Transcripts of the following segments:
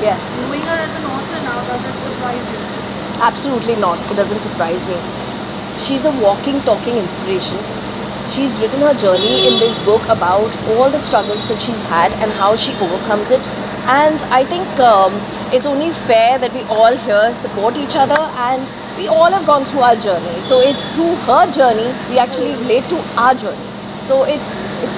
Yes. Knowing her as an author now, does it surprise you? Absolutely not. It doesn't surprise me. She's a walking, talking inspiration. She's written her journey in this book about all the struggles that she's had and how she overcomes it. And I think it's only fair that we all here support each other, and we all have gone through our journey. So it's through her journey we actually relate to our journey. So it's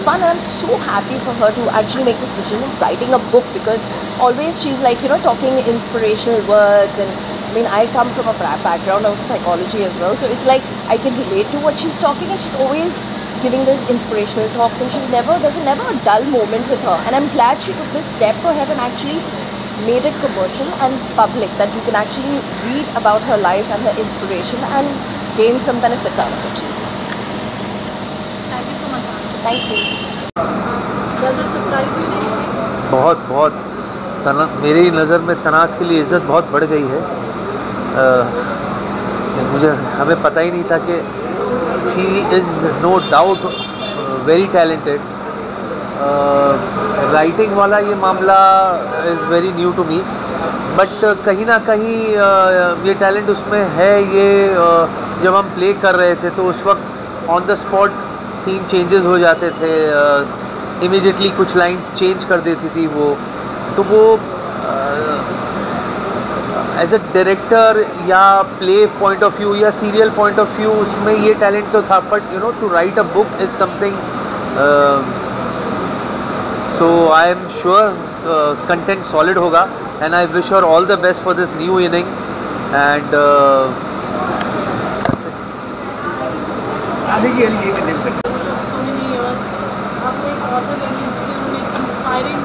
fun, and I'm so happy for her to actually make this decision of writing a book, because always she's like, talking inspirational words. And I mean, I come from a background of psychology as well, so it's like I can relate to what she's talking, and she's always giving this inspirational talks, and there's never a dull moment with her. And I'm glad she took this step ahead and actually made it commercial and public, that you can actually read about her life and her inspiration and gain some benefits out of it. Thank you so much. Thank you. Does it surprise you? बहुत मेरी नज़र में तनाज़ के लिए इज़्ज़त बहुत बढ़ गई है। हमें पता ही नहीं था कि she is no doubt very talented. Writing वाला ये मामला is very new to me, but कहीं ना कहीं ये टैलेंट उसमें है। ये जब हम प्ले कर रहे थे तो उस वक्त on the spot scene changes हो जाते थे, इमीडिएटली कुछ लाइंस चेंज कर देती थी वो। तो वो एज अ डायरेक्टर या प्ले पॉइंट ऑफ व्यू या सीरियल पॉइंट ऑफ व्यू उसमें ये टैलेंट तो था, but to write a book is something. So I am sure content solid होगा, and I wish her all the best for this new inning. And So many years, आप एक author बनी, इसलिए inspiring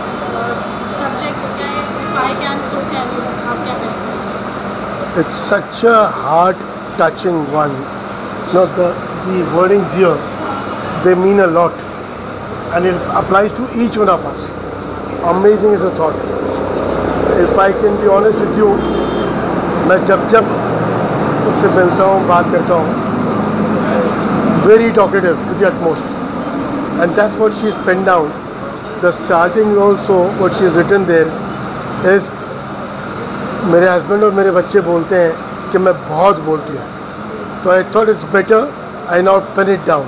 subject क्या है? If I can, so can you. आप क्या कहेंगे? It's such a heart-touching one. The wordings here, they mean a lot, and it applies to each one of us. Amazing is a thought. If I can be honest with you, मैं जब उससे मिलता हूँ, बात करता हूँ, very talkative to the utmost, and that's what she's penned down. The starting also, what she's written there is, मेरे husband और मेरे बच्चे बोलते हैं कि मैं बहुत बोलती हूँ, तो I thought it's better I now pen it down,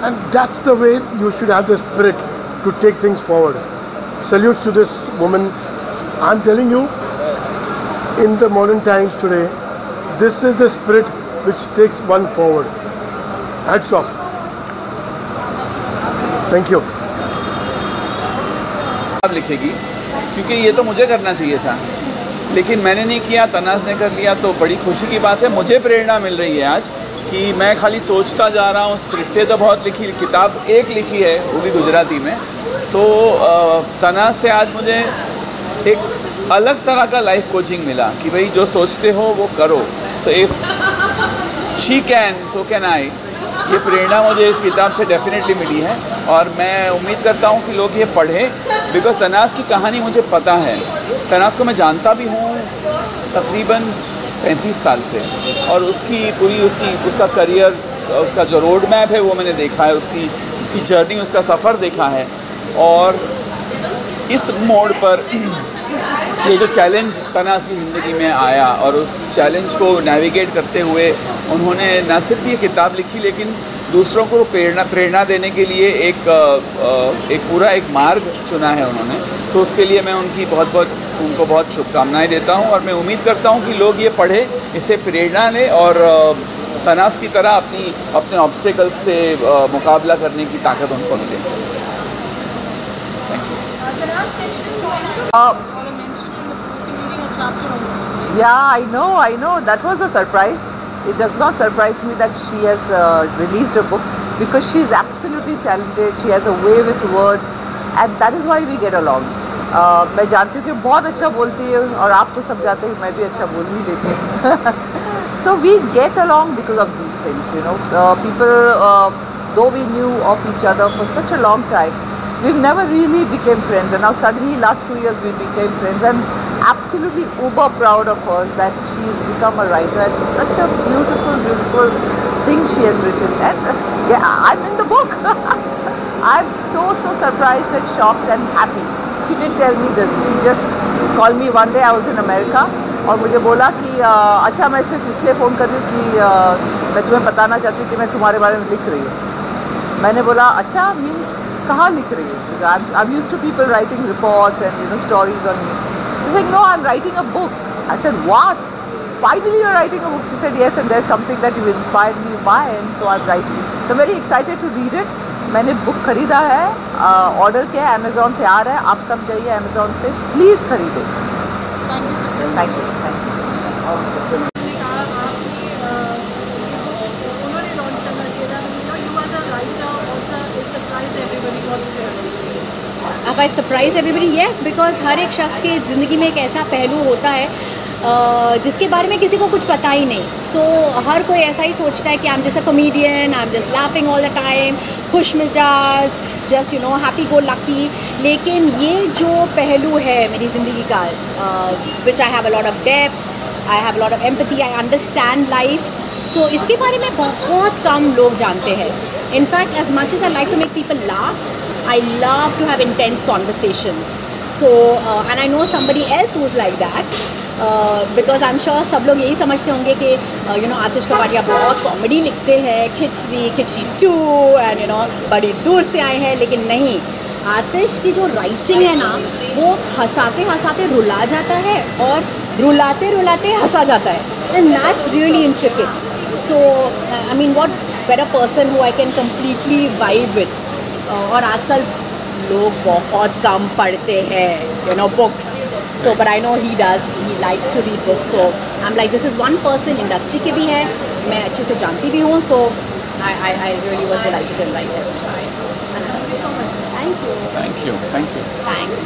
and that's the way you should have the spirit to take things forward. Salutes to this woman. I'm telling you, in the modern times today, this is the spirit which takes one forward. Hats off. Thank you. अब लिखेगी, क्योंकि ये तो मुझे करना चाहिए था, लेकिन मैंने नहीं किया, तनाज़ ने कर लिया। तो बड़ी खुशी की बात है, मुझे प्रेरणा मिल रही है आज कि मैं खाली सोचता जा रहा हूँ। स्क्रिप्टें तो बहुत लिखी, किताब एक लिखी है, वो भी गुजराती में। तो तनाज़ से आज मुझे एक अलग तरह का लाइफ कोचिंग मिला कि भाई जो सोचते हो वो करो। So if she can, so can I. ये प्रेरणा मुझे इस किताब से डेफिनेटली मिली है, और मैं उम्मीद करता हूँ कि लोग ये पढ़ें, बिकॉज़ तनाज़ की कहानी मुझे पता है। तनाज़ को मैं जानता भी हूँ तकरीबन 35 साल से, और उसका करियर, उसका जो रोड मैप है वो मैंने देखा है, उसकी जर्नी, उसका सफ़र देखा है। और इस मोड़ पर ये जो चैलेंज तनाज़ की ज़िंदगी में आया, और उस चैलेंज को नेविगेट करते हुए उन्होंने न सिर्फ ये किताब लिखी, लेकिन दूसरों को प्रेरणा देने के लिए एक पूरा मार्ग चुना है उन्होंने। तो उसके लिए मैं उनको बहुत शुभकामनाएं देता हूं, और मैं उम्मीद करता हूं कि लोग ये पढ़ें, इससे प्रेरणा लें, और तनाज़ की तरह अपने ऑब्स्टेकल्स से मुकाबला करने की ताकत उनको मिले। Yeah, I know. That was a surprise. It does not surprise me that she has released a book, because she is absolutely talented. She has a way with words, and that is why we get along. मैं जानती हूँ कि बहुत अच्छा बोलती है, और आप तो सब जानते हैं कि मैं भी अच्छा बोल ही लेती हूँ। So we get along because of these things, people, though we knew of each other for such a long time, we've never really became friends, and now suddenly last 2 years we became friends. I'm absolutely uber proud of her that she's become a writer, and such a beautiful thing she has written, and yeah, I'm in the book. I'm so surprised and shocked and happy. she didn't tell me this. She just called me one day. I was in America और मुझे बोला कि अच्छा मैं सिर्फ इसलिए phone कर रही हूँ कि मैं तुम्हें बताना चाहती हूँ कि मैं तुम्हारे बारे में लिख रही हूँ. मैंने बोला अच्छा मीन्स कहाँ लिख रही हूँ? I'm used to people writing reports and stories on me. She's like, no, I'm writing a book. I said, what? Finally you're writing a book? She said, yes, and there's something that you inspired me by, and so I'm writing. So I'm very excited to read it. मैंने book खरीदा है, order किया, Amazon से आ रहा है. आप सब जाइए अमेज़ॉन पे, प्लीज़ खरीदें. Thank you. उन्होंने लॉन्च करना चाहिए था. You as a writer also surprised everybody. Have I surprised everybody? Yes, because हर एक शख्स के ज़िंदगी में एक ऐसा पहलू होता है जिसके बारे में किसी को कुछ पता ही नहीं. सो हर कोई ऐसा ही सोचता है कि I am just a comedian, I am just laughing all the time, खुश मिजाज, जस्ट हैप्पी गो लकी. लेकिन ये जो पहलू है मेरी ज़िंदगी का, which I have a lot of depth, I have a lot of empathy, I understand life. So इसके बारे में बहुत कम लोग जानते हैं. In fact as much as I like to make people laugh, I love to have intense conversations. So, and I know somebody else who's like that. Because I'm sure सब लोग यही समझते होंगे कि आतिश कवाडिया बहुत कॉमेडी लिखते हैं, खिचड़ी 2 एंड बड़ी दूर से आए हैं. लेकिन नहीं, आतिश की जो राइटिंग है ना, वो हंसाते हंसाते रुला जाता है और रुलाते रुलाते हंसा जाता है. And that's really intricate. So I mean what better person who I can completely vibe with. और आजकल लोग बहुत कम पढ़ते हैं books. So but I know he does, he likes to read books. So I am like this is one person, industry के भी है, मैं अच्छे से जानती भी हूँ. So I really was delighted in like. Thank you. Thank you. Thanks.